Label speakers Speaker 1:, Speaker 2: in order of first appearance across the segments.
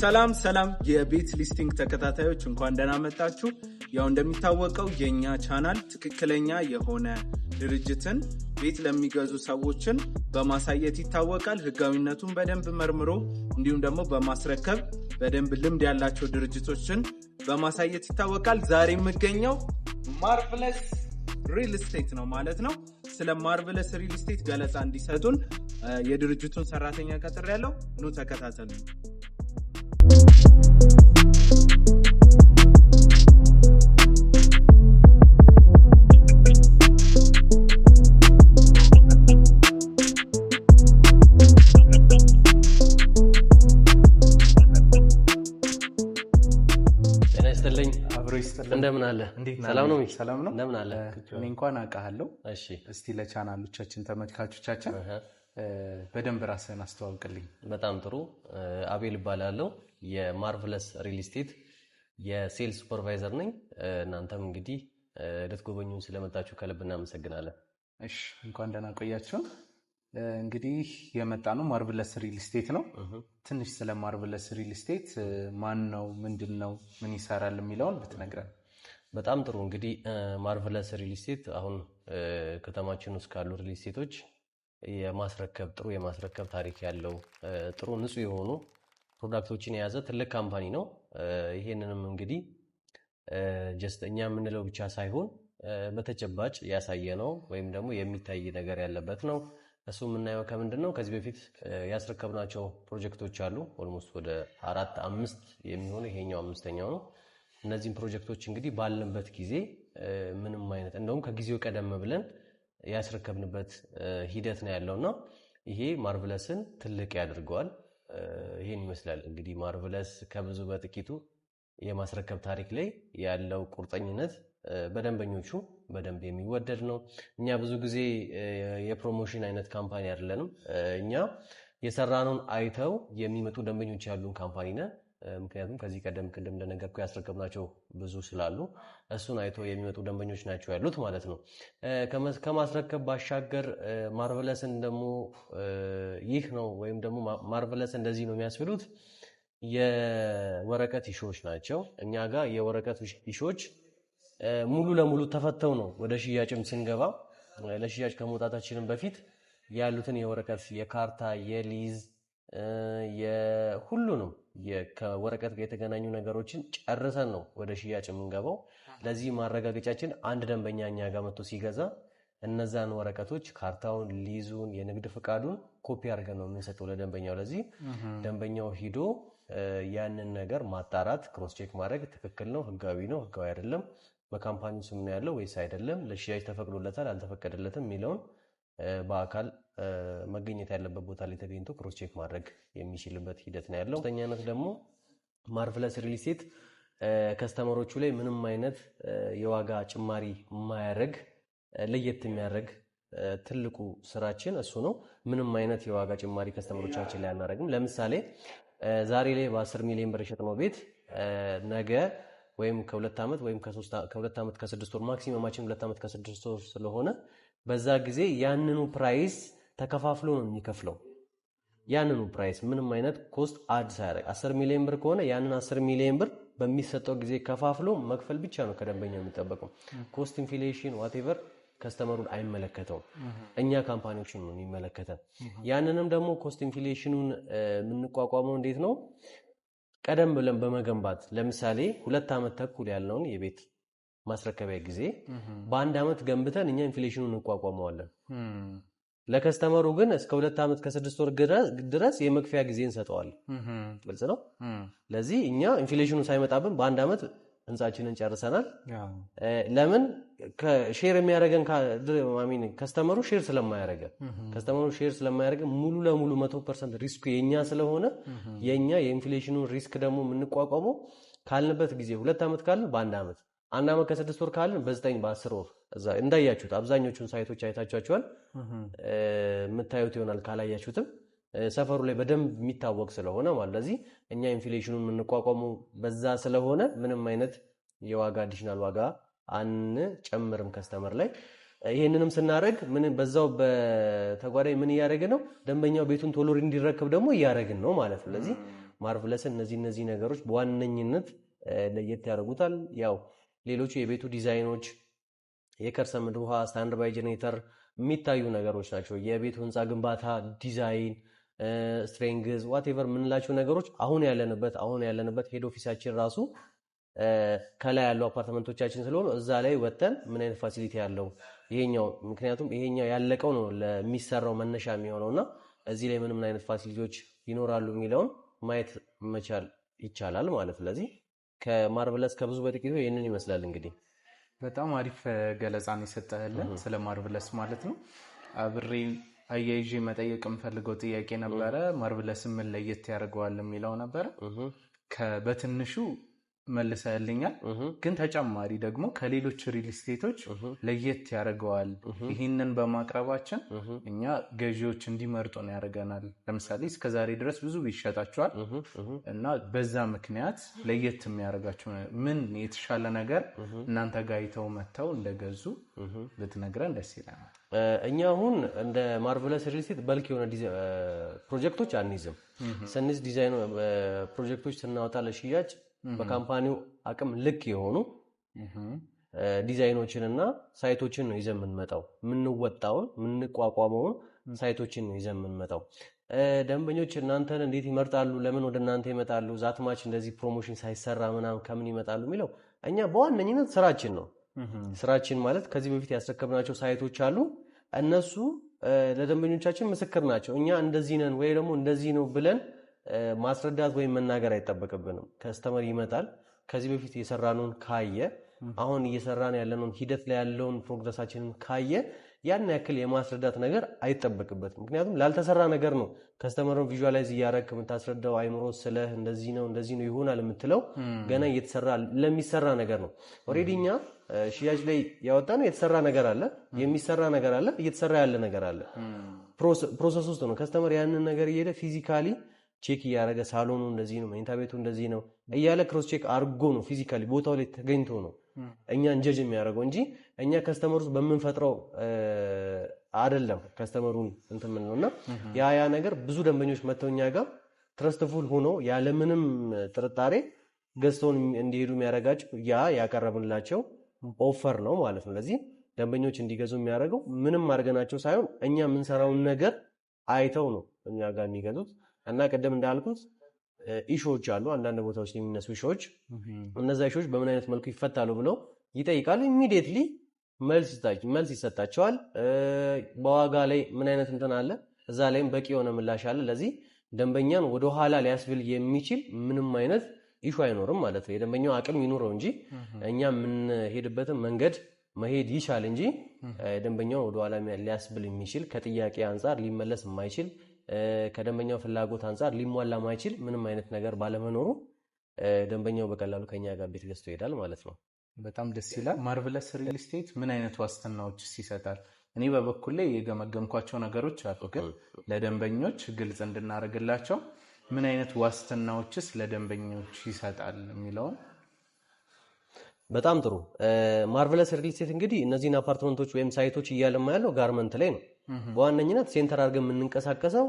Speaker 1: ሰላም የቤት ሊስቲንግ ተከታታዮች እንኳን ደህና መጣችሁ። ያው እንደሚታወቀው የኛ ቻናል ትክክለኛ የሆነ ድርጅትን ቤት ለሚገዙ ሰዎችን በማሳየት ይታወቃል። ህጋዊነቱን በደንብ መርምሮ እንዲሁም ደግሞ በማስረከብ በደንብ ልምድ ያላቸው ድርጅቶችን በማሳየት ይታወቃል። ዛሬ የምገኘው ማርቨለስ ሪል ስቴት ነው ማለት ነው። ስለ ማርቨለስ ሪል ስቴት ገለጻ እንዲሰጡን የድርጅቱን ሰራተኛ ቀጥሬያለሁ። ኑ ተከታተሉ።
Speaker 2: እንደምን አለ? ሰላም ነው?
Speaker 3: ሰላም ነው።
Speaker 2: እንደምን አለ?
Speaker 3: እኔ እንኳን አውቃለሁ።
Speaker 2: እሺ፣
Speaker 3: እስቲ ለቻናሎቻችን ተመልካቾቻችን በደንብ ራስህን አስተዋውቅልኝ።
Speaker 2: በጣም ጥሩ። አቤል እባላለሁ። የማርቨለስ ሪል ስቴት የሴልስ ሱፐርቫይዘር ነኝ። እናንተም እንግዲህ ልትጎበኙን ስለመጣችሁ ከልብ እናመሰግናለን።
Speaker 3: እሺ፣ እንኳን ደህና ቆያችሁ። እንግዲህ የመጣ ነው ማርቨለስ ሪል ስቴት ነው። ትንሽ ስለ ማርቨለስ ሪል ስቴት ማን ነው፣ ምንድነው፣ ምን ይሰራል የሚለውን ብትነግረን።
Speaker 2: በጣም ጥሩ። እንግዲህ ማርቨለስ ሪል ስቴት አሁን ከተማችን ውስጥ ካሉ ሪል ስቴቶች ጥሩ የማስረከብ ታሪክ ያለው ጥሩ ንጹህ የሆኑ ፕሮዳክቶችን የያዘ ትልቅ ካምፓኒ ነው። ይሄንንም እንግዲህ ጀስት እኛ የምንለው ብቻ ሳይሆን በተጨባጭ ያሳየ ነው ወይም ደግሞ የሚታይ ነገር ያለበት ነው። እሱ የምናየው ከምንድን ነው? ከዚህ በፊት ያስረከብናቸው ፕሮጀክቶች አሉ። ኦልሞስት ወደ 4-5 የሚሆኑ ይሄኛው አምስተኛው ነው። እነዚህም ፕሮጀክቶች እንግዲህ ባለንበት ጊዜ ምንም አይነት እንደውም ከጊዜው ቀደም ብለን ያስረከብንበት ሂደት ነው ያለውና ይሄ ማርቨለስን ትልቅ ያደርገዋል። ይሄን ይመስላል እንግዲህ ማርቨለስ ከብዙ በጥቂቱ የማስረከብ ታሪክ ላይ ያለው ቁርጠኝነት በደንበኞቹ በደንብ የሚወደድ ነው። እኛ ብዙ ጊዜ የፕሮሞሽን አይነት ካምፓኒ አይደለንም። እኛ የሰራነውን አይተው የሚመጡ ደንበኞች ያሉን ካምፓኒ ነን። ምክንያቱም ከዚህ ቀደም እንደነገርኩ ያስረከብናቸው ብዙ ስላሉ እሱን አይተው የሚመጡ ደንበኞች ናቸው ያሉት ማለት ነው። ከማስረከብ ባሻገር ማርቨለስን ደግሞ ይህ ነው ወይም ደግሞ ማርቨለስ እንደዚህ ነው የሚያስብሉት የወረቀት ኢሾዎች ናቸው። እኛ ጋር የወረቀት ኢሾዎች ሙሉ ለሙሉ ተፈተው ነው ወደ ሽያጭም ስንገባ ለሽያጭ ከመውጣታችንም በፊት ያሉትን የወረቀት የካርታ የሊዝ የሁሉንም ከወረቀት ጋር የተገናኙ ነገሮችን ጨርሰን ነው ወደ ሽያጭ የምንገባው። ለዚህ ማረጋገጫችን አንድ ደንበኛ እኛ ጋር መጥቶ ሲገዛ እነዛን ወረቀቶች ካርታውን፣ ሊዙን፣ የንግድ ፍቃዱን ኮፒ አድርገን ነው የምንሰጠው ለደንበኛው። ለዚህ ደንበኛው ሂዶ ያንን ነገር ማጣራት ክሮስ ቼክ ማድረግ ትክክል ነው፣ ህጋዊ ነው፣ ህጋዊ አይደለም፣ በካምፓኒው ስም ነው ያለው ወይስ አይደለም፣ ለሽያጭ ተፈቅዶለታል አልተፈቀደለትም የሚለውን በአካል መገኘት ያለበት ቦታ ላይ ተገኝቶ ክሮስ ቼክ ማድረግ የሚችልበት ሂደት ነው ያለው። ሁለተኛነት ደግሞ ማርቨለስ ሪል ስቴት ከስተመሮቹ ላይ ምንም አይነት የዋጋ ጭማሪ የማያደርግ ለየት የሚያደርግ ትልቁ ስራችን እሱ ነው። ምንም አይነት የዋጋ ጭማሪ ከስተመሮቻችን ላይ አናደርግም። ለምሳሌ ዛሬ ላይ በ10 ሚሊዮን ብር የሸጥነው ቤት ነገ ወይም ከ2 ዓመት ወይም ከ2 ዓመት ከ6 ወር ማክሲመማችን 2 ዓመት ከ6 ወር ስለሆነ በዛ ጊዜ ያንኑ ፕራይስ ተከፋፍሎ ነው የሚከፍለው። ያንኑ ፕራይስ ምንም አይነት ኮስት አድ ሳያደርግ 10 ሚሊዮን ብር ከሆነ ያንን 10 ሚሊዮን ብር በሚሰጠው ጊዜ ከፋፍሎ መክፈል ብቻ ነው ከደንበኛው የሚጠበቀው። ኮስት ኢንፍሌሽን ዋቴቨር ከስተመሩን አይመለከተውም፣ እኛ ካምፓኒዎችን ነው የሚመለከተን። ያንንም ደግሞ ኮስት ኢንፍሌሽኑን የምንቋቋመው እንዴት ነው? ቀደም ብለን በመገንባት ለምሳሌ 2 ዓመት ተኩል ያለውን የቤት ማስረከቢያ ጊዜ በአንድ ዓመት ገንብተን እኛ ኢንፍሌሽኑን እንቋቋመዋለን። ለከስተመሩ ግን እስከ 2 ዓመት ከ6 ወር ድረስ የመክፈያ ጊዜ እንሰጠዋለን። ግልጽ ነው። ለዚህ እኛ ኢንፍሌሽኑ ሳይመጣብን በአንድ ዓመት ህንጻችንን ጨርሰናል። ለምን ሼር የሚያደርገን ከስተመሩ ሼር ስለማያደርገን ሙሉ ለሙሉ 100% ሪስኩ የኛ ስለሆነ የኛ የኢንፍሌሽኑን ሪስክ ደግሞ የምንቋቋመው ካልንበት ጊዜ 2 ዓመት ካልን በአንድ ዓመት፣ 1 ዓመት ከ6 ወር ካልን በ9 በ10 ወር እዛ እንዳያችሁት አብዛኞቹን ሳይቶች አይታችኋቸዋል። የምታዩት ይሆናል ካላያችሁትም ሰፈሩ ላይ በደንብ የሚታወቅ ስለሆነ ማለት ለዚህ እኛ ኢንፍሌሽኑን የምንቋቋመው በዛ ስለሆነ ምንም አይነት የዋጋ አዲሽናል ዋጋ አንጨምርም ከስተመር ላይ። ይሄንንም ስናደርግ ምን በዛው በተጓዳኝ ምን እያደረግን ነው? ደንበኛው ቤቱን ቶሎ እንዲረከብ ደግሞ እያደረግን ነው ማለት ነው። ስለዚህ ማርቭለስን እነዚህ ነገሮች በዋነኝነት ለየት ያደርጉታል። ያው ሌሎቹ የቤቱ ዲዛይኖች የከርሰ ምድር ውሃ፣ ስታንድ ባይ ጄኔሬተር የሚታዩ ነገሮች ናቸው። የቤቱ ህንፃ ግንባታ ዲዛይን፣ ስትሬንግዝ ዋቴቨር የምንላቸው ነገሮች አሁን ያለንበት ሄድ ኦፊሳችን ራሱ ከላይ ያሉ አፓርትመንቶቻችን ስለሆኑ እዛ ላይ ወጥተን ምን አይነት ፋሲሊቲ ያለው ይሄኛው፣ ምክንያቱም ይሄኛው ያለቀው ነው ለሚሰራው መነሻ የሚሆነውና እዚህ ላይ ምን አይነት ፋሲሊቲዎች ይኖራሉ የሚለውን ማየት መቻል ይቻላል ማለት። ስለዚህ ከማርቭለስ ከብዙ በጥቂቱ ይህንን ይመስላል። እንግዲህ
Speaker 3: በጣም አሪፍ ገለጻን የሰጠህልን ስለ ማርቭለስ ማለት ነው። አብሬ አያይዤ መጠየቅ የምፈልገው ጥያቄ ነበረ። ማርቭለስን ምን ለየት ያደርገዋል የሚለው ነበረ። በትንሹ መልሰህልኛል። ግን ተጨማሪ ደግሞ ከሌሎች ሪል ስቴቶች ለየት ያደርገዋል ይህንን በማቅረባችን እኛ ገዢዎች እንዲመርጡ ነው ያደርገናል። ለምሳሌ እስከዛሬ ድረስ ብዙ ይሸጣቸዋል እና በዛ ምክንያት ለየት የሚያደርጋቸው ምን የተሻለ ነገር እናንተ ጋር አይተው መጥተው እንደገዙ ብትነግረን ደስ ይለናል።
Speaker 2: እኛ አሁን እንደ ማርቭለስ ሪል ስቴት በልክ የሆነ ፕሮጀክቶች አንይዝም። ስንይዝ ዲዛይን ፕሮጀክቶች ስናወጣ ለሽያጭ በካምፓኒው አቅም ልክ የሆኑ ዲዛይኖችንና ሳይቶችን ነው ይዘን የምንመጣው። የምንወጣውን የምንቋቋመውን ሳይቶችን ነው ይዘን የምንመጣው። ደንበኞች እናንተን እንዴት ይመርጣሉ? ለምን ወደ እናንተ ይመጣሉ? ዛትማች እንደዚህ ፕሮሞሽን ሳይሰራ ምናምን ከምን ይመጣሉ የሚለው እኛ በዋነኝነት ስራችን ነው። ስራችን ማለት ከዚህ በፊት ያስረከብናቸው ሳይቶች አሉ። እነሱ ለደንበኞቻችን ምስክር ናቸው። እኛ እንደዚህ ነን ወይ ደግሞ እንደዚህ ነው ብለን ማስረዳት ወይም መናገር አይጠበቅብንም። ከስተመር ይመጣል፣ ከዚህ በፊት የሰራነውን ካየ፣ አሁን እየሰራን ያለነውን ሂደት ላይ ያለውን ፕሮግረሳችንን ካየ ያን ያክል የማስረዳት ነገር አይጠበቅበትም። ምክንያቱም ላልተሰራ ነገር ነው ከስተመሩን ቪዥዋላይዝ እያደረግህ የምታስረዳው። አይምሮ ስለህ እንደዚህ ነው ይሆናል የምትለው ገና እየተሰራ ለሚሰራ ነገር ነው። ኦልሬዲ እኛ ሽያጭ ላይ ያወጣነው የተሰራ ነገር አለ፣ የሚሰራ ነገር አለ፣ እየተሰራ ያለ ነገር አለ። ፕሮሰስ ውስጥ ነው ከስተመር ያንን ነገር እየሄደ ፊዚካሊ ቼክ እያደረገ ሳሎኑ እንደዚህ ነው፣ መኝታ ቤቱ እንደዚህ ነው እያለ ክሮስ ቼክ አድርጎ ነው ፊዚካሊ ቦታው ላይ ተገኝቶ ነው እኛ እንጀጅ የሚያደርገው እንጂ እኛ ከስተመሩ በምንፈጥረው አይደለም። ከስተመሩን እንትን ምን ነውና ያ ነገር ብዙ ደንበኞች መተው እኛ ጋር ትረስትፉል ሆኖ ያለምንም ጥርጣሬ ገዝተውን እንዲሄዱ የሚያደርጋቸው ያ ያቀረብንላቸው ኦፈር ነው ማለት ነው። ስለዚህ ደንበኞች እንዲገዙ የሚያደርገው ምንም አድርገናቸው ሳይሆን እኛ የምንሰራውን ነገር አይተው ነው እኛ ጋር የሚገዙት። እና ቀደም እንዳልኩት ኢሹዎች አሉ፣ አንዳንድ ቦታዎች የሚነሱ ኢሹዎች። እነዛ ኢሹዎች በምን አይነት መልኩ ይፈታሉ ብለው ይጠይቃሉ። ኢሚዲየትሊ መልስ ይሰጣቸዋል። በዋጋ ላይ ምን አይነት እንትን አለ፣ እዛ ላይም በቂ የሆነ ምላሽ አለ። ለዚህ ደንበኛን ወደ ኋላ ሊያስብል የሚችል ምንም አይነት ኢሹ አይኖርም ማለት ነው። የደንበኛው አቅም ይኑረው እንጂ እኛ የምንሄድበትን መንገድ መሄድ ይቻል እንጂ ደንበኛው ወደ ኋላ ሊያስብል የሚችል ከጥያቄ አንጻር ሊመለስ የማይችል ከደንበኛው ፍላጎት አንጻር ሊሟላ ማይችል ምንም አይነት ነገር ባለመኖሩ ደንበኛው በቀላሉ ከኛ ጋር ቤት ገዝቶ ይሄዳል ማለት ነው።
Speaker 3: በጣም ደስ ይላል። ማርቭለስ ሪል ስቴት ምን አይነት ዋስትናዎች ይሰጣል? እኔ በበኩል ላይ የገመገምኳቸው ነገሮች አሉ፣ ግን ለደንበኞች ግልጽ እንድናደርግላቸው ምን አይነት ዋስትናዎችስ ለደንበኞች ይሰጣል የሚለውን።
Speaker 2: በጣም ጥሩ። ማርቭለስ ሪል ስቴት እንግዲህ እነዚህን አፓርትመንቶች ወይም ሳይቶች እያለማ ያለው ጋርመንት ላይ ነው። በዋነኝነት ሴንተር አድርገን የምንንቀሳቀሰው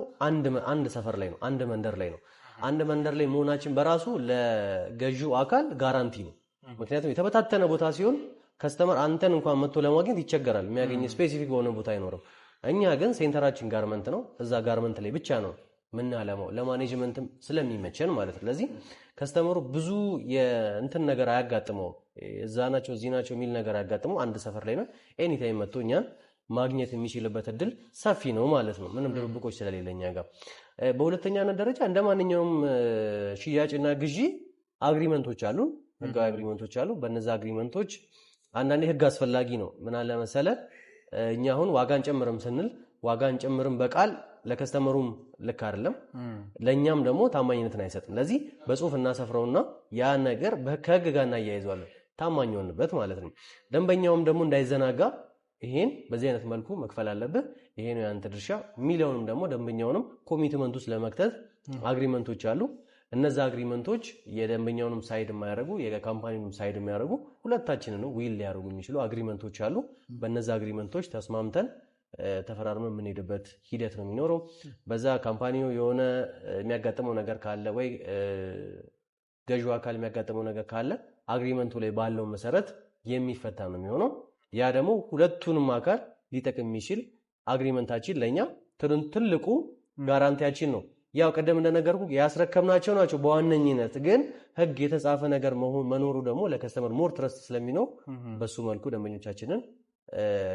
Speaker 2: አንድ ሰፈር ላይ ነው፣ አንድ መንደር ላይ ነው። አንድ መንደር ላይ መሆናችን በራሱ ለገዢው አካል ጋራንቲ ነው። ምክንያቱም የተበታተነ ቦታ ሲሆን ከስተመር አንተን እንኳን መጥቶ ለማግኘት ይቸገራል። የሚያገኝ ስፔሲፊክ በሆነ ቦታ አይኖርም። እኛ ግን ሴንተራችን ጋርመንት ነው። እዛ ጋርመንት ላይ ብቻ ነው ምናለማው ለማኔጅመንትም ስለሚመቸን ማለት ነው። ስለዚህ ከስተመሩ ብዙ የእንትን ነገር አያጋጥመው፣ እዛ ናቸው እዚህ ናቸው የሚል ነገር አያጋጥመው። አንድ ሰፈር ላይ ነው። ኤኒ ታይም መጥቶ እኛን ማግኘት የሚችልበት እድል ሰፊ ነው ማለት ነው። ምንም ድብቆች ስለሌለኛ ጋር። በሁለተኛነት ደረጃ እንደ ማንኛውም ሽያጭና ግዢ አግሪመንቶች አሉ፣ ህጋዊ አግሪመንቶች አሉ። በእነዛ አግሪመንቶች አንዳንዴ ህግ አስፈላጊ ነው። ምን አለ መሰለ፣ እኛ አሁን ዋጋ እንጨምርም ስንል ዋጋ እንጨምርም በቃል ለከስተመሩም ልክ አይደለም፣ ለኛም ደግሞ ታማኝነትን አይሰጥም። ለዚህ በጽሁፍ እናሰፍረውና ያ ነገር ከህግ ጋር እናያይዘዋለን፣ ታማኝ ሆንበት ማለት ነው። ደንበኛውም ደግሞ እንዳይዘናጋ ይሄን በዚህ አይነት መልኩ መክፈል አለብህ፣ ይሄ ነው ያንተ ድርሻ የሚለውንም ደግሞ ደንበኛውንም ኮሚትመንት ውስጥ ለመክተት አግሪመንቶች አሉ። እነዛ አግሪመንቶች የደንበኛውንም ሳይድ የማያደርጉ የካምፓኒውንም ሳይድ የሚያደርጉ ሁለታችንን ዊል ሊያደርጉ የሚችሉ አግሪመንቶች አሉ። በእነዛ አግሪመንቶች ተስማምተን ተፈራርመን የምንሄድበት ሂደት ነው የሚኖረው። በዛ ካምፓኒው የሆነ የሚያጋጥመው ነገር ካለ ወይ ገዢው አካል የሚያጋጥመው ነገር ካለ አግሪመንቱ ላይ ባለው መሰረት የሚፈታ ነው የሚሆነው። ያ ደግሞ ሁለቱንም አካል ሊጠቅም የሚችል አግሪመንታችን ለኛ ትልቁ ጋራንቲያችን ነው። ያው ቀደም እንደነገርኩ ያስረከብናቸው ናቸው በዋነኝነት ግን ህግ የተጻፈ ነገር መኖሩ ደግሞ ለከስተመር ሞር ትረስት ስለሚኖር በሱ መልኩ ደንበኞቻችንን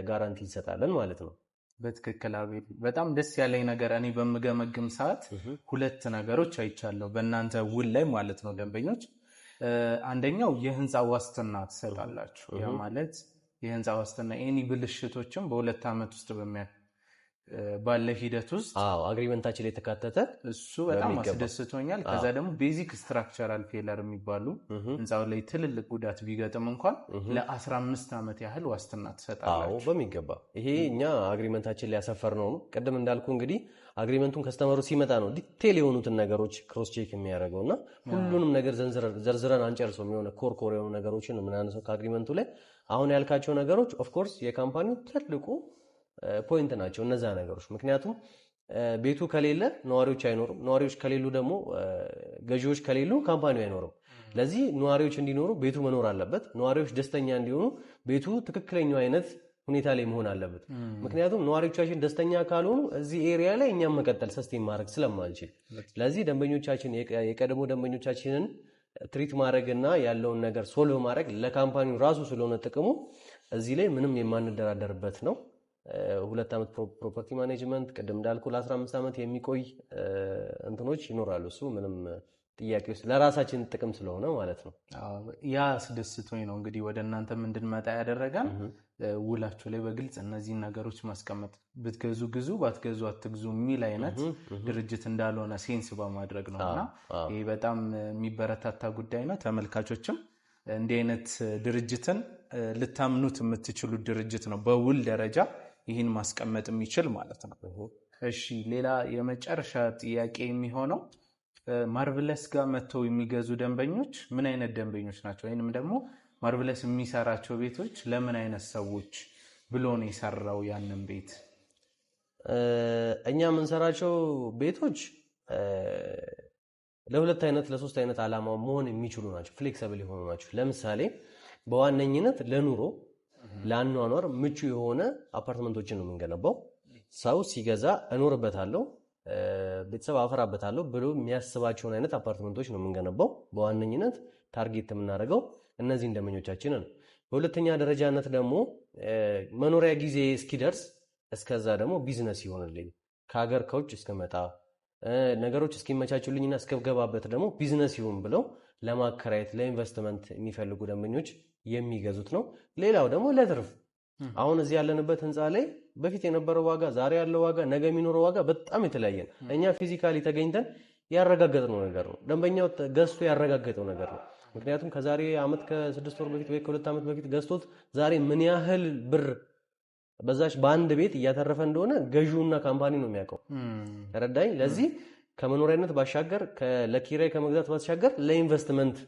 Speaker 2: ጋራንቲ እንሰጣለን ማለት ነው።
Speaker 3: በትክክል አቤል፣ በጣም ደስ ያለኝ ነገር እኔ በምገመግም ሰዓት ሁለት ነገሮች አይቻለሁ በእናንተ ውል ላይ ማለት ነው። ደንበኞች አንደኛው የህንፃ ዋስትና ትሰጣላችሁ። ያ ማለት የህንፃ ዋስትና ኤኒ ብልሽቶችም በ2 ዓመት ውስጥ ባለ ሂደት ውስጥ
Speaker 2: አግሪመንታችን ላይ የተካተተ
Speaker 3: እሱ በጣም አስደስቶኛል። ከዛ ደግሞ ቤዚክ ስትራክቸራል ፌለር የሚባሉ ህንፃው ላይ ትልልቅ ጉዳት ቢገጥም እንኳን ለ15 ዓመት ያህል ዋስትና ትሰጣላችሁ።
Speaker 2: በሚገባ ይሄ እኛ አግሪመንታችን ላይ ያሰፈር ነው። ቅድም እንዳልኩ እንግዲህ አግሪመንቱን ከስተመሩ ሲመጣ ነው ዲቴል የሆኑትን ነገሮች ክሮስ ቼክ የሚያደርገው እና ሁሉንም ነገር ዘርዝረን አንጨርሰው የሚሆነ ኮርኮር የሆኑ ነገሮችን የምናነሳው ከአግሪመንቱ ላይ። አሁን ያልካቸው ነገሮች ኦፍኮርስ የካምፓኒው ትልቁ ፖይንት ናቸው እነዛ ነገሮች። ምክንያቱም ቤቱ ከሌለ ነዋሪዎች አይኖሩም፣ ነዋሪዎች ከሌሉ ደግሞ ገዢዎች ከሌሉ ካምፓኒው አይኖርም። ለዚህ ነዋሪዎች እንዲኖሩ ቤቱ መኖር አለበት። ነዋሪዎች ደስተኛ እንዲሆኑ ቤቱ ትክክለኛው አይነት ሁኔታ ላይ መሆን አለበት። ምክንያቱም ነዋሪዎቻችን ደስተኛ ካልሆኑ እዚህ ኤሪያ ላይ እኛም መቀጠል ሰስቴን ማድረግ ስለማንችል፣ ለዚህ ደንበኞቻችን የቀድሞ ደንበኞቻችንን ትሪት ማድረግና ያለውን ነገር ሶልቭ ማድረግ ለካምፓኒው ራሱ ስለሆነ ጥቅሙ እዚህ ላይ ምንም የማንደራደርበት ነው። 2 ዓመት ፕሮፐርቲ ማኔጅመንት ቅድም እንዳልኩ ለ15 ዓመት የሚቆይ እንትኖች ይኖራሉ። እሱ ምንም ጥያቄ ውስጥ ለራሳችን ጥቅም ስለሆነ ማለት ነው።
Speaker 3: ያ አስደስቶኝ ነው እንግዲህ ወደ እናንተ እንድንመጣ ያደረጋል። ውላችሁ ላይ በግልጽ እነዚህን ነገሮች ማስቀመጥ፣ ብትገዙ ግዙ፣ ባትገዙ አትግዙ የሚል አይነት ድርጅት እንዳልሆነ ሴንስ በማድረግ ነው እና ይህ በጣም የሚበረታታ ጉዳይ ነው። ተመልካቾችም እንዲህ አይነት ድርጅትን ልታምኑት የምትችሉት ድርጅት ነው በውል ደረጃ ይህን ማስቀመጥ የሚችል ማለት ነው። እሺ፣ ሌላ የመጨረሻ ጥያቄ የሚሆነው ማርቭለስ ጋር መጥተው የሚገዙ ደንበኞች ምን አይነት ደንበኞች ናቸው? ወይንም ደግሞ ማርቭለስ የሚሰራቸው ቤቶች ለምን አይነት ሰዎች ብሎ ነው የሰራው ያንን ቤት?
Speaker 2: እኛ የምንሰራቸው ቤቶች ለሁለት አይነት ለሶስት አይነት ዓላማ መሆን የሚችሉ ናቸው። ፍሌክሲብል የሆኑ ናቸው። ለምሳሌ በዋነኝነት ለኑሮ ለአኗኗር ምቹ የሆነ አፓርትመንቶችን ነው የምንገነባው። ሰው ሲገዛ እኖርበታለሁ፣ ቤተሰብ አፈራበታለሁ ብሎ የሚያስባቸውን አይነት አፓርትመንቶች ነው የምንገነባው። በዋነኝነት ታርጌት የምናደርገው እነዚህን ደንበኞቻችንን። በሁለተኛ ደረጃነት ደግሞ መኖሪያ ጊዜ እስኪደርስ እስከዛ ደግሞ ቢዝነስ ይሆንልኝ ከሀገር ከውጭ እስከመጣ ነገሮች እስኪመቻቹልኝና እስከገባበት ደግሞ ቢዝነስ ይሁን ብለው ለማከራየት ለኢንቨስትመንት የሚፈልጉ ደንበኞች የሚገዙት ነው። ሌላው ደግሞ ለትርፍ አሁን እዚህ ያለንበት ህንፃ ላይ በፊት የነበረው ዋጋ፣ ዛሬ ያለው ዋጋ፣ ነገ የሚኖረው ዋጋ በጣም የተለያየ ነው። እኛ ፊዚካሊ ተገኝተን ያረጋገጥነው ነገር ነው። ደንበኛው ገዝቶ ያረጋገጠው ነገር ነው። ምክንያቱም ከዛሬ ዓመት ከ6 ወር በፊት ወይ ከ2 ዓመት በፊት ገዝቶት ዛሬ ምን ያህል ብር በዛች በአንድ ቤት እያተረፈ እንደሆነ ገዢውና ካምፓኒ ነው የሚያውቀው። ተረዳኝ። ለዚህ ከመኖሪያነት ባሻገር ለኪራይ ከመግዛት ባሻገር ለኢንቨስትመንት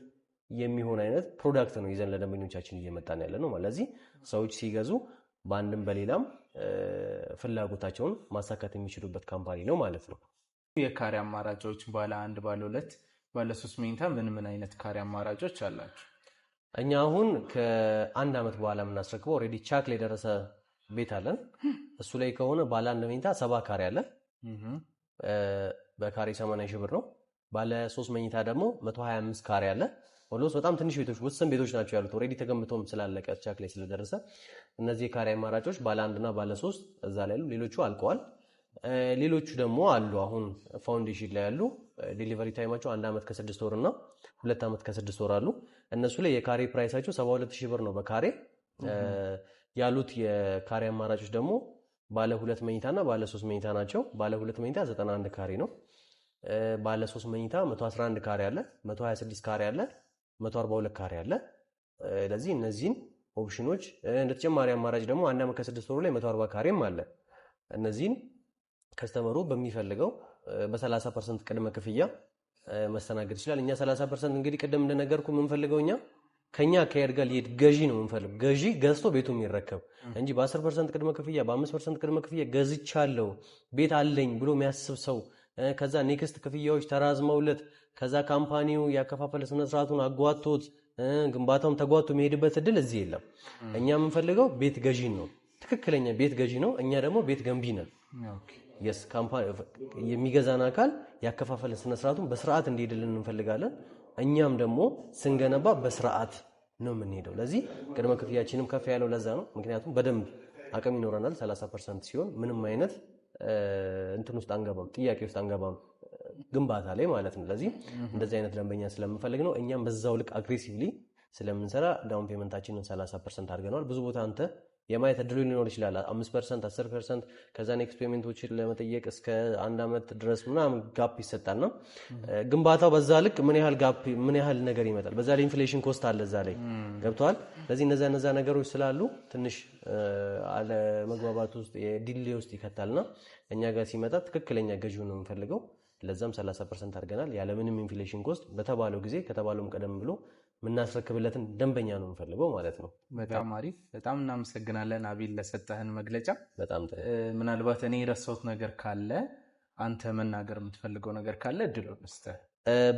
Speaker 2: የሚሆን አይነት ፕሮዳክት ነው ይዘን ለደንበኞቻችን እየመጣን ያለ ነው። ለዚህ ሰዎች ሲገዙ በአንድም በሌላም ፍላጎታቸውን ማሳካት የሚችሉበት ካምፓኒ ነው ማለት ነው።
Speaker 3: የካሬ አማራጮች ባለ 1፣ ባለ 2፣ ባለ 3 መኝታ ምን አይነት ካሬ አማራጮች አላችሁ?
Speaker 2: እኛ አሁን ከ1 ዓመት በኋላ የምናስረክበው ኦልሬዲ ቻክ ላይ የደረሰ ቤት አለን። እሱ ላይ ከሆነ ባለ 1 መኝታ 70 ካሬ አለ። በካሬ 80 ሺህ ብር ነው። ባለ 3 መኝታ ደግሞ 125 ካሬ አለ። ኦሎስ በጣም ትንሽ ቤቶች ውስን ቤቶች ናቸው ያሉት። ኦልሬዲ ተገምቶም ስላለቀ ቻክ ላይ ስለደረሰ እነዚህ ካሬ አማራጮች ባለ 1 እና ባለ 3 እዛ ላይ ያሉ፣ ሌሎቹ አልቀዋል። ሌሎቹ ደግሞ አሉ አሁን ፋውንዴሽን ላይ ያሉ። ዴሊቨሪ ታይማቸው 1 ዓመት ከ6 ወር እና 2 ዓመት ከ6 ወር አሉ። እነሱ ላይ የካሬ ፕራይሳቸው 72000 ብር ነው በካሬ ያሉት። የካሬ አማራጮች ደግሞ ባለ 2 መኝታ እና ባለ 3 መኝታ ናቸው። ባለ 2 መኝታ 91 ካሬ ነው። ባለ 3 መኝታ 111 ካሬ አለ፣ 126 ካሬ አለ፣ 142 ካሬ አለ። ለዚህ እነዚህን ኦፕሽኖች እንደ ተጨማሪ አማራጭ ደግሞ 1 ዓመት ከ6 ወር ላይ 140 ካሬም አለ። እነዚህን ከስተመሩ በሚፈልገው በ30% ቅድመ ክፍያ መስተናገድ ይችላል። እኛ 30% እንግዲህ ቅድም እንደነገርኩ የምንፈልገው እኛ ከኛ አካሄድ ጋር ሊሄድ ገዢ ነው የምንፈልግ። ገዢ ገዝቶ ቤቱ የሚረከብ እንጂ በ10% ቅድመ ክፍያ በ5% ቅድመ ክፍያ ገዝቻለሁ ቤት አለኝ ብሎ የሚያስብ ሰው ከዛ ኔክስት ክፍያዎች ተራዝመውለት ከዛ ካምፓኒው ያከፋፈለ ስነ ስርዓቱን አጓቶት ግንባታውም ተጓቶ የሚሄድበት እድል እዚህ የለም። እኛ የምንፈልገው ቤት ገዢ ነው፣ ትክክለኛ ቤት ገዢ ነው። እኛ ደግሞ ቤት ገንቢ ነን። የስ ካምፓኒ የሚገዛን አካል ያከፋፈለ ስነ ስርዓቱን በስርዓት እንዲሄድልን እንፈልጋለን። እኛም ደግሞ ስንገነባ በስርዓት ነው የምንሄደው። ለዚህ ቅድመ ክፍያችንም ከፍ ያለው ለዛ ነው። ምክንያቱም በደንብ አቅም ይኖረናል። 30% ሲሆን ምንም አይነት እንትን ውስጥ አንገባም፣ ጥያቄ ውስጥ አንገባም ግንባታ ላይ ማለት ነው። ለዚህ እንደዚህ አይነት ደንበኛ ስለምንፈልግ ነው። እኛም በዛው ልክ አግሬሲቭሊ ስለምንሰራ ዳውን ፔመንታችንን 30% አድርገናል። ብዙ ቦታ አንተ የማየት እድሉ ሊኖር ይችላል። 5% 10% ከዛ ኔክስት ፔመንቶችን ለመጠየቅ እስከ 1 አመት ድረስ ምናምን ጋፕ ይሰጣልና ግንባታው በዛ ልክ ምን ያህል ጋፕ ምን ያህል ነገር ይመጣል። በዛ ላይ ኢንፍሌሽን ኮስት አለ እዛ ላይ ገብቷል። ለዚህ እነዛ ነገሮች ስላሉ ትንሽ አለ መግባባት ውስጥ የዲሌ ውስጥ ይከታልና እኛ ጋር ሲመጣ ትክክለኛ ገዢው ነው የምንፈልገው። ለዛም 30% አድርገናል። ያለ ምንም ኢንፍሌሽን ኮስት በተባለው ጊዜ ከተባለውም ቀደም ብሎ ምናስረክብለትን ደንበኛ ነው የምንፈልገው ማለት ነው።
Speaker 3: በጣም አሪፍ። በጣም እናመሰግናለን አቤል ለሰጠህን መግለጫ።
Speaker 2: በጣም
Speaker 3: ምናልባት እኔ የረሳሁት ነገር ካለ አንተ መናገር የምትፈልገው ነገር ካለ እድሉን እስተ።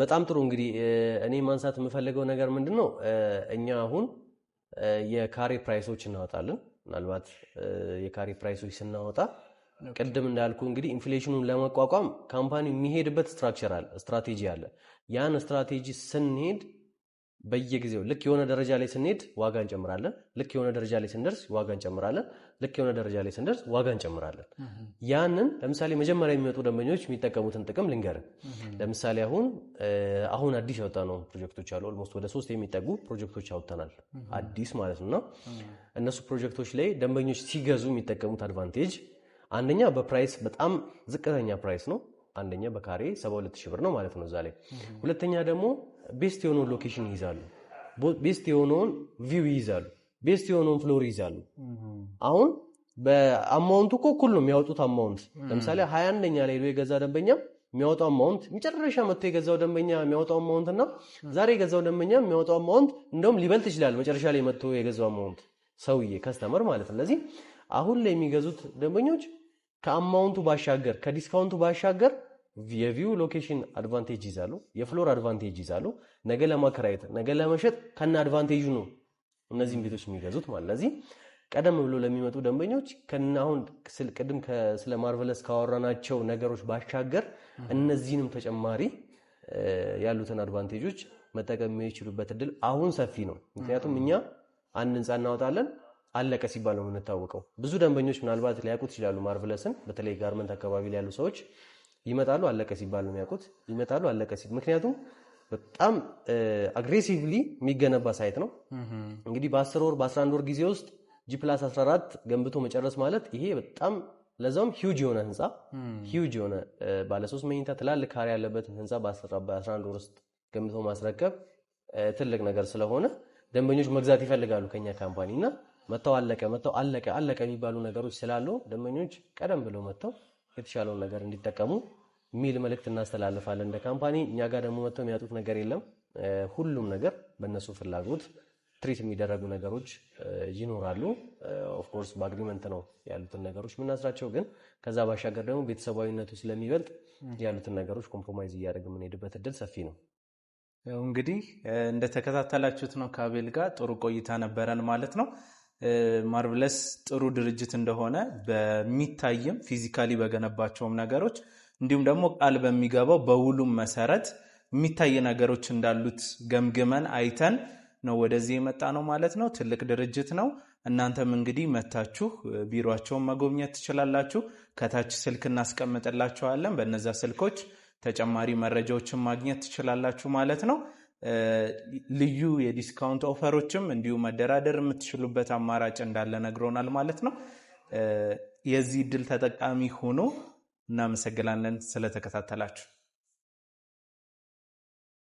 Speaker 2: በጣም ጥሩ። እንግዲህ እኔ ማንሳት የምፈልገው ነገር ምንድነው እኛ አሁን የካሬ ፕራይሶች እናወጣለን። ምናልባት የካሬ ፕራይሶች ስናወጣ ቅድም እንዳልኩ እንግዲህ ኢንፍሌሽኑን ለመቋቋም ካምፓኒው የሚሄድበት ስትራክቸር አለ፣ ስትራቴጂ አለ። ያን ስትራቴጂ ስንሄድ በየጊዜው ልክ የሆነ ደረጃ ላይ ስንሄድ ዋጋ እንጨምራለን። ልክ የሆነ ደረጃ ላይ ስንደርስ ዋጋ እንጨምራለን። ልክ የሆነ ደረጃ ላይ ስንደርስ ዋጋ እንጨምራለን። ያንን ለምሳሌ መጀመሪያ የሚመጡ ደንበኞች የሚጠቀሙትን ጥቅም ልንገር። ለምሳሌ አሁን አዲስ ያወጣነው ፕሮጀክቶች አሉ። ኦልሞስት ወደ 3 የሚጠጉ ፕሮጀክቶች አውጥተናል አዲስ ማለት ነው። እነሱ ፕሮጀክቶች ላይ ደንበኞች ሲገዙ የሚጠቀሙት አድቫንቴጅ አንደኛ በፕራይስ በጣም ዝቅተኛ ፕራይስ ነው። አንደኛ በካሬ 72000 ብር ነው ማለት ነው እዛ ላይ። ሁለተኛ ደግሞ ቤስት የሆነውን ሎኬሽን ይይዛሉ፣ ቤስት የሆነውን ቪው ይይዛሉ፣ ቤስት የሆነውን ፍሎር ይይዛሉ። አሁን በአማውንቱ እኮ እኩል ነው የሚያወጡት አማውንት። ለምሳሌ 21ኛ ላይ የገዛ ደንበኛ የሚያወጣው አማውንት የመጨረሻ መጥቶ የገዛው ደንበኛ የሚያወጣው አማውንት እና ዛሬ የገዛው ደንበኛ የሚያወጣው አማውንት እንደውም ሊበልጥ ይችላል። መጨረሻ ላይ መጥቶ የገዛው አማውንት ሰውዬ ከስተመር ማለት ነው። ስለዚህ አሁን ላይ የሚገዙት ደንበኞች ከአማውንቱ ባሻገር ከዲስካውንቱ ባሻገር የቪው ሎኬሽን አድቫንቴጅ ይዛሉ፣ የፍሎር አድቫንቴጅ ይዛሉ። ነገ ለማከራየት ነገ ለመሸጥ ከና አድቫንቴጁ ነው እነዚህን ቤቶች የሚገዙት ማለት። ለዚህ ቀደም ብሎ ለሚመጡ ደንበኞች ከናሁን ቅድም ስለ ማርቨለስ ካወራናቸው ነገሮች ባሻገር እነዚህንም ተጨማሪ ያሉትን አድቫንቴጆች መጠቀም የሚችሉበት እድል አሁን ሰፊ ነው። ምክንያቱም እኛ አንድ ህንፃ እናወጣለን አለቀ ሲባል ነው የምንታወቀው። ብዙ ደንበኞች ምናልባት ሊያውቁት ይችላሉ ማርቨለስን። በተለይ ጋርመንት አካባቢ ላይ ያሉ ሰዎች ይመጣሉ አለቀ ሲባል ነው የሚያውቁት። ይመጣሉ አለቀ ሲባል ምክንያቱም በጣም አግሬሲቭሊ የሚገነባ ሳይት ነው። እንግዲህ በ10 ወር በ11 ወር ጊዜ ውስጥ G+14 ገንብቶ መጨረስ ማለት ይሄ በጣም ለዛውም ሂውጅ የሆነ ህንፃ ሂውጅ የሆነ ባለ 3 መኝታ ትላልቅ ካሬ ያለበት ህንፃ በ11 ወር ውስጥ ገንብቶ ማስረከብ ትልቅ ነገር ስለሆነ ደንበኞች መግዛት ይፈልጋሉ ከኛ ካምፓኒና መተው አለቀ የሚባሉ ነገሮች ስላሉ ደንበኞች ቀደም ብለው መተው የተሻለውን ነገር እንዲጠቀሙ የሚል መልእክት እናስተላልፋለን እንደ ካምፓኒ። እኛ ጋር ደግሞ መተው የሚያጡት ነገር የለም። ሁሉም ነገር በእነሱ ፍላጎት ትሪት የሚደረጉ ነገሮች ይኖራሉ። ኦፍ ኮርስ በአግሪመንት ነው ያሉትን ነገሮች የምናስራቸው፣ ግን ከዛ ባሻገር ደግሞ ቤተሰባዊነቱ ስለሚበልጥ ያሉትን ነገሮች ኮምፕሮማይዝ እያደረግን የምንሄድበት እድል ሰፊ ነው።
Speaker 3: እንግዲህ እንደተከታተላችሁት ነው ከአቤል ጋር ጥሩ ቆይታ ነበረን ማለት ነው። ማርቨለስ ጥሩ ድርጅት እንደሆነ በሚታይም ፊዚካሊ በገነባቸውም ነገሮች እንዲሁም ደግሞ ቃል በሚገባው በውሉም መሰረት የሚታይ ነገሮች እንዳሉት ገምግመን አይተን ነው ወደዚህ የመጣ ነው ማለት ነው። ትልቅ ድርጅት ነው። እናንተም እንግዲህ መታችሁ ቢሮአቸውን መጎብኘት ትችላላችሁ። ከታች ስልክ እናስቀምጥላችኋለን። በእነዛ ስልኮች ተጨማሪ መረጃዎችን ማግኘት ትችላላችሁ ማለት ነው። ልዩ የዲስካውንት ኦፈሮችም እንዲሁ መደራደር የምትችሉበት አማራጭ እንዳለ ነግሮናል ማለት ነው። የዚህ እድል ተጠቃሚ ሆኖ እናመሰግናለን ስለተከታተላችሁ።